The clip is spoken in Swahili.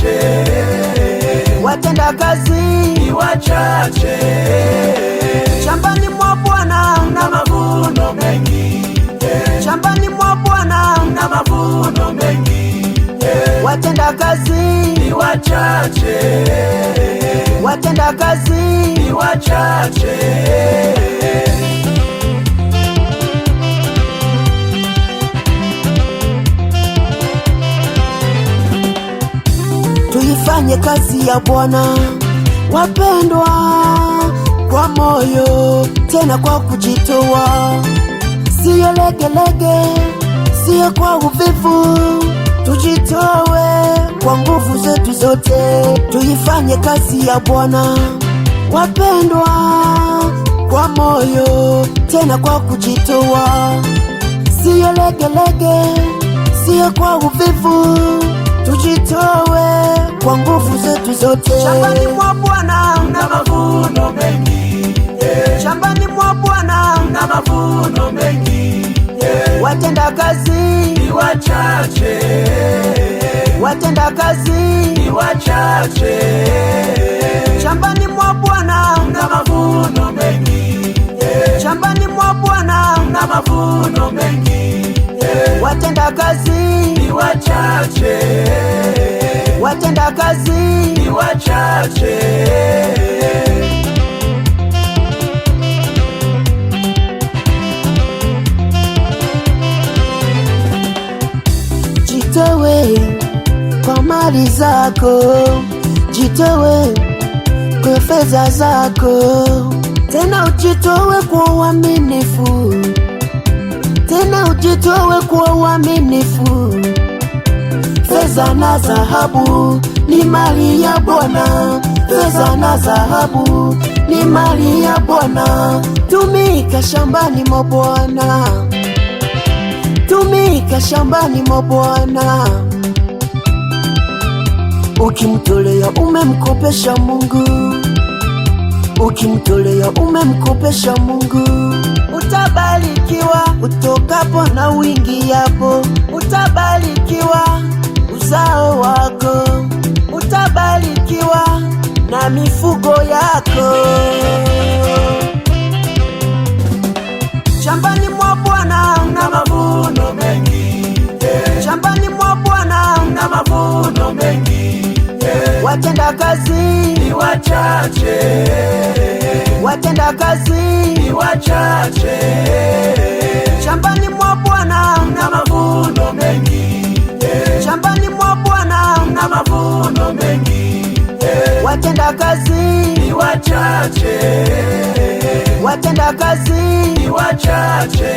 wachache, watenda kazi ni wachache. Shambani mwa Bwana na mavuno mengi, shambani mwa Bwana na mavuno mengi. watenda kazi ni wachache, watenda kazi ni wachache. Tuifanye kazi ya Bwana wapendwa, kwa moyo tena kwa kujitoa, siyo legelege, siyo kwa uvivu. Tujitowe kwa nguvu zetu zote, tuifanye kazi ya Bwana wapendwa, kwa moyo tena kwa kujitoa, siyo legelege, siyo kwa uvivu. Tujitowe kwa nguvu zetu zote. Shambani mwa Bwana na mavuno mengi, shambani mwa Bwana na mavuno mengi. watenda kazi ni wachache, watenda kazi ni wachache. shambani mwa Bwana na mavuno mengi, shambani mwa Bwana na mavuno mengi. watenda kazi ni wachache, watenda kazi ni wachache. Jitowe kwa mali zako, jitowe kwa fedha zako, tena ujitowe kwa uaminifu, tena ujitowe kwa uaminifu. Fedha na dhahabu ni mali ya Bwana, fedha na dhahabu ni mali ya Bwana. Tumika shambani mwa Bwana, tumika shambani mwa Bwana. Ukimtolea umemkopesha Mungu, ukimtolea umemkopesha Mungu. Utabarikiwa utokapo na uingiapo, utabarikiwa uzao wako, utabarikiwa na mifugo yako. Shambani mwa Bwana na mavuno mengi, shambani mwa Bwana na mavuno mengi. watenda kazi ni wachache, watenda kazi ni wachache. shambani mwa Bwana na mavuno mengi, shambani mwa Bwana na mavuno mengi. watenda kazi ni wachache, watenda kazi ni wachache.